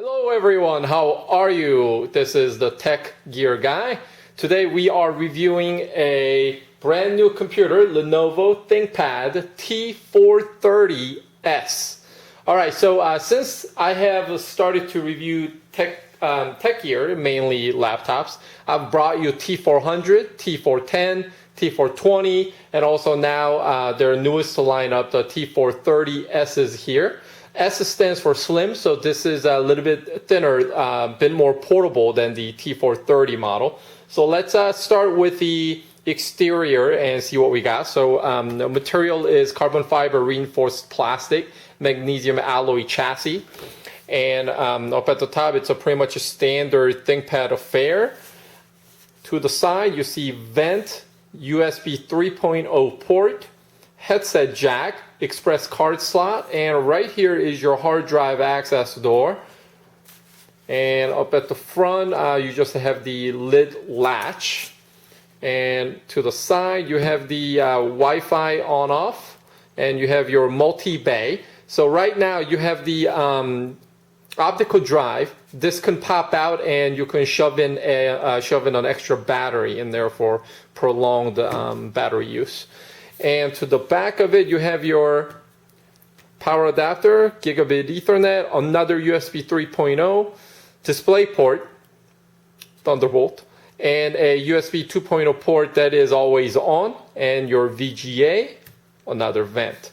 Hello everyone, how are you? This is the Tech Gear Guy. Today we are reviewing a brand new computer, Lenovo ThinkPad T430s. Alright, so since I have started to review tech gear, mainly laptops, I've brought you T400, T410, T420, and also now their newest lineup, the T430s here. S stands for slim, so this is a little bit thinner, a bit more portable than the T430 model. So let's start with the exterior and see what we got. So the material is carbon fiber reinforced plastic, magnesium alloy chassis. And up at the top, it's pretty much a standard ThinkPad affair. To the side, you see vent, USB 3.0 port, headset jack, express card slot, and right here is your hard drive access door. And up at the front, you just have the lid latch. And to the side, you have the Wi-Fi on off, and you have your multi-bay. So right now, you have the optical drive. This can pop out, and you can shove in an extra battery in there for prolonged battery use. And to the back of it, you have your power adapter, gigabit Ethernet, another USB 3.0, display port, Thunderbolt, and a USB 2.0 port that is always on, and your VGA, another vent.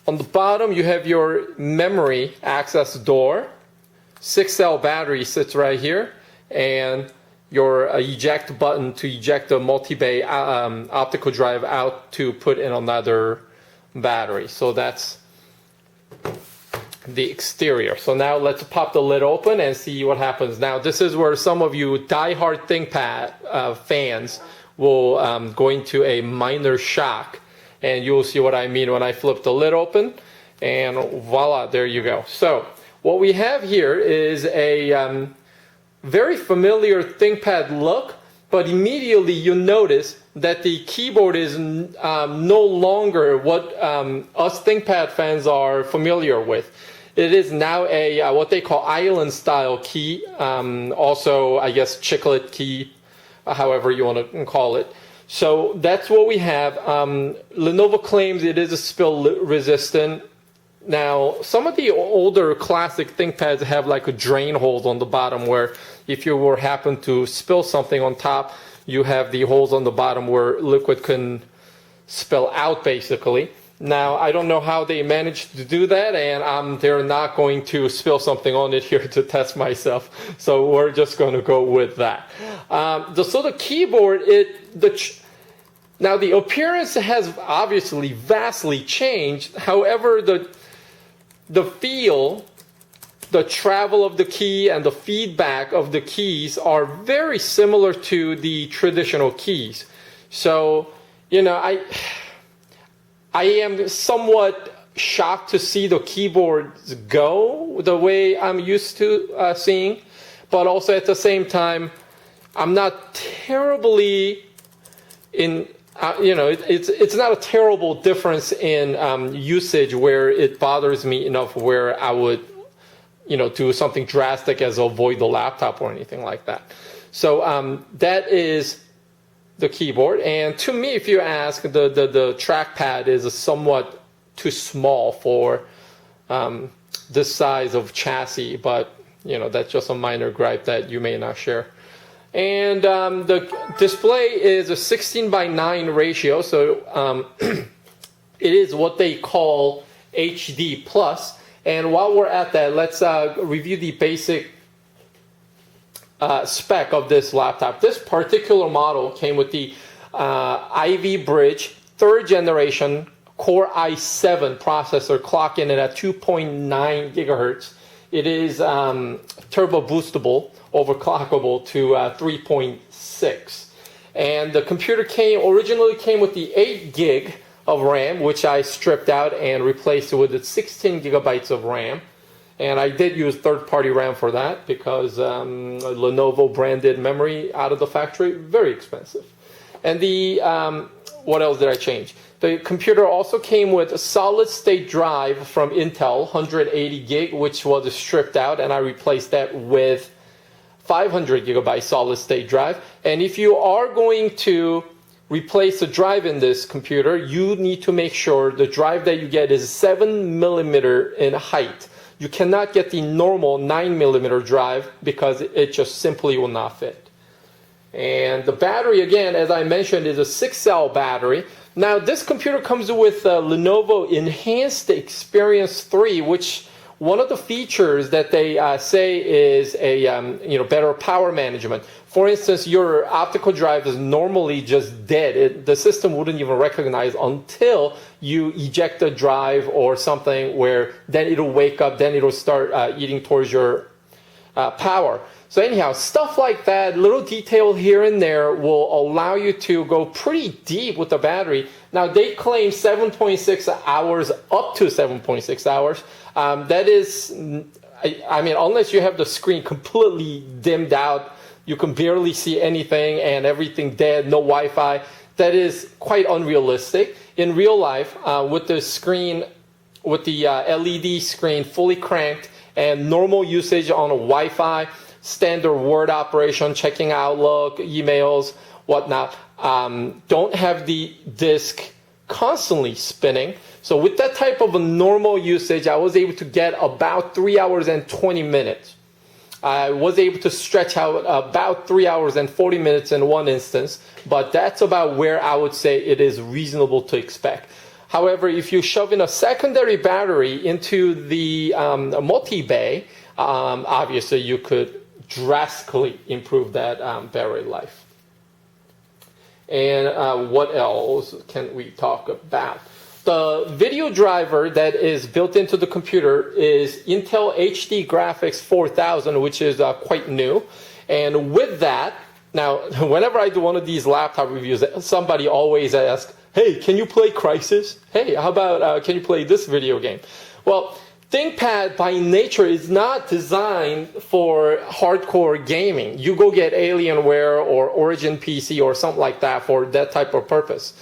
On the bottom, you have your memory access door. 6-cell battery sits right here, and your eject button to eject the multi-bay optical drive out to put in another battery. So that's the exterior. So now let's pop the lid open and see what happens. Now this is where some of you die-hard ThinkPad fans will go into a minor shock, and you'll see what I mean when I flip the lid open, and voila, there you go. So what we have here is a very familiar ThinkPad look, but immediately you notice that the keyboard is no longer what us ThinkPad fans are familiar with. It is now a what they call island style key, also I guess chiclet key, however you want to call it. So that's what we have. Lenovo claims it is a spill resistant. Now, some of the older classic ThinkPads have like a drain holes on the bottom where if you were happen to spill something on top, you have the holes on the bottom where liquid can spill out basically. Now, I don't know how they managed to do that, and they're not going to spill something on it here to test myself. So we're just going to go with that. So the keyboard, now the appearance has obviously vastly changed. However, the feel, the travel of the key, and the feedback of the keys are very similar to the traditional keys. So, you know, I am somewhat shocked to see the keyboards go the way I'm used to seeing, but also at the same time, I'm not terribly it's not a terrible difference in usage where it bothers me enough where I would, do something drastic as avoid the laptop or anything like that. So that is the keyboard. And to me, if you ask, the trackpad is somewhat too small for this size of chassis, but that's just a minor gripe that you may not share. And the display is a 16:9 ratio, so it is what they call HD+. And while we're at that, let's review the basic spec of this laptop. This particular model came with the Ivy Bridge 3rd generation Core i7 processor, clocking it at 2.9 gigahertz. It is turbo boostable, overclockable to 3.6. And the computer originally came with the 8 gig of RAM, which I stripped out and replaced it with the 16 gigabytes of RAM. And I did use third-party RAM for that because Lenovo branded memory out of the factory, very expensive. And the what else did I change? The computer also came with a solid-state drive from Intel, 180 gig, which was stripped out, and I replaced that with 500 gigabyte solid-state drive. And if you are going to replace the drive in this computer, you need to make sure the drive that you get is 7 millimeter in height. You cannot get the normal 9 millimeter drive because it just simply will not fit. And the battery, again, as I mentioned, is a 6-cell battery. Now, this computer comes with a Lenovo Enhanced Experience 3, which one of the features that they say is a better power management. For instance, your optical drive is normally just dead. The system wouldn't even recognize until you eject the drive or something, where then it'll wake up, then it'll start eating towards your power. So anyhow, stuff like that, little detail here and there will allow you to go pretty deep with the battery. Now, they claim 7.6 hours, up to 7.6 hours. That is, I mean, unless you have the screen completely dimmed out, you can barely see anything and everything dead, no Wi-Fi, that is quite unrealistic. In real life, with the screen, with the LED screen fully cranked and normal usage on a Wi-Fi, standard word operation, checking Outlook, emails, whatnot, don't have the disk constantly spinning. So with that type of a normal usage, I was able to get about 3 hours and 20 minutes. I was able to stretch out about 3 hours and 40 minutes in one instance, but that's about where I would say it is reasonable to expect. However, if you shove in a secondary battery into the multi-bay, obviously you could drastically improve that battery life. And what else can we talk about? The video driver that is built into the computer is Intel HD Graphics 4000, which is quite new. And with that, now, whenever I do one of these laptop reviews, somebody always asks, hey, can you play Crysis? Hey, how about, can you play this video game? Well, ThinkPad by nature is not designed for hardcore gaming. You go get Alienware or Origin PC or something like that for that type of purpose.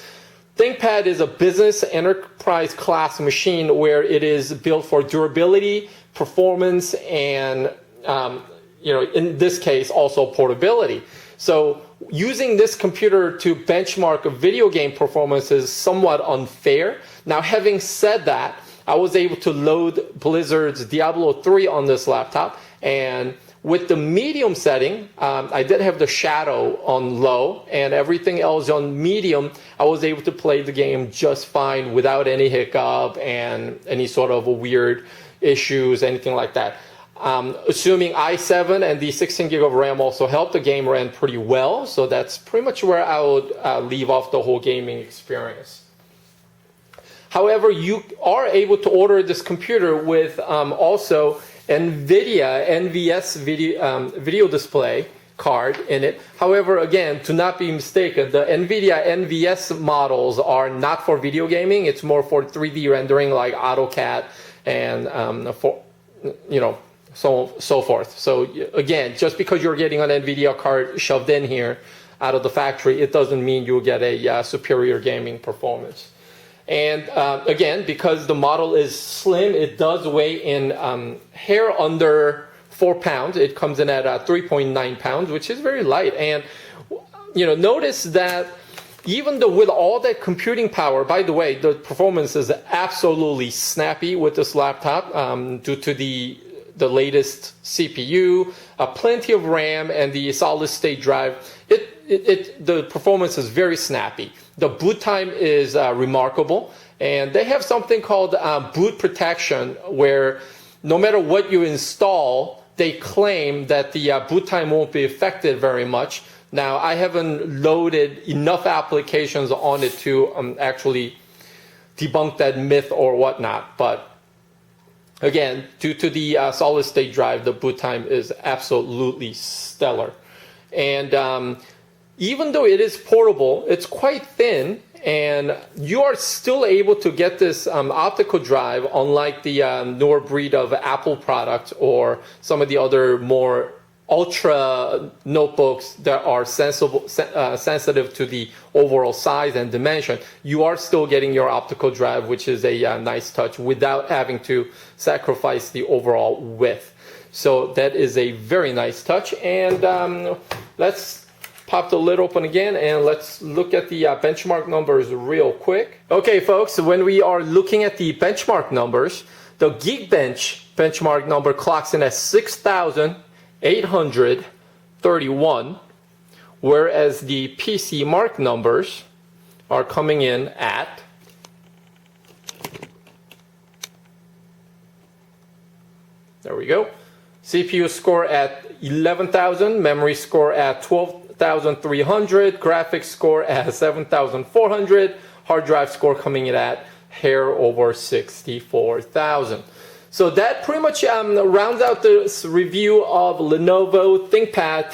ThinkPad is a business enterprise class machine where it is built for durability, performance, and in this case also portability. So using this computer to benchmark a video game performance is somewhat unfair. Now, having said that, I was able to load Blizzard's Diablo 3 on this laptop, and with the medium setting, I did have the shadow on low, and everything else on medium, I was able to play the game just fine without any hiccup and any sort of weird issues, anything like that. Assuming i7 and the 16 gig of RAM also helped, the game ran pretty well, so that's pretty much where I would leave off the whole gaming experience. However, you are able to order this computer with also NVIDIA NVS video display card in it. However, again, do not be mistaken, the NVIDIA NVS models are not for video gaming. It's more for 3D rendering like AutoCAD and for so forth. So again, just because you're getting an NVIDIA card shoved in here out of the factory, it doesn't mean you'll get a superior gaming performance. And again, because the model is slim, it does weigh in hair under 4 pounds. It comes in at 3.9 pounds, which is very light. And notice that even though with all that computing power, by the way, the performance is absolutely snappy with this laptop due to the latest CPU, plenty of RAM, and the solid-state drive. The performance is very snappy. The boot time is remarkable, and they have something called boot protection, where no matter what you install, they claim that the boot time won't be affected very much. Now, I haven't loaded enough applications on it to actually debunk that myth or whatnot, but again, due to the solid-state drive, the boot time is absolutely stellar. And even though it is portable, it's quite thin, and you are still able to get this optical drive, unlike the newer breed of Apple products or some of the other more ultra notebooks that are sensitive to the overall size and dimension, you are still getting your optical drive, which is a nice touch without having to sacrifice the overall width. So that is a very nice touch. And let's pop the lid open again and let's look at the benchmark numbers real quick. Okay, folks, when we are looking at the benchmark numbers, the Geekbench benchmark number clocks in at 6,831, whereas the PC Mark numbers are coming in at there we go. CPU score at 11,000, memory score at 12,300, graphics score at 7,400, hard drive score coming in at hair over 64,000. So that pretty much rounds out this review of Lenovo ThinkPad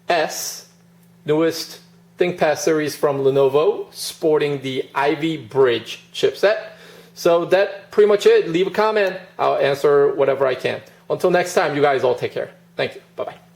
T430s, newest ThinkPad series from Lenovo, sporting the Ivy Bridge chipset. So that pretty much it. Leave a comment. I'll answer whatever I can. Until next time, you guys all take care. Thank you. Bye-bye.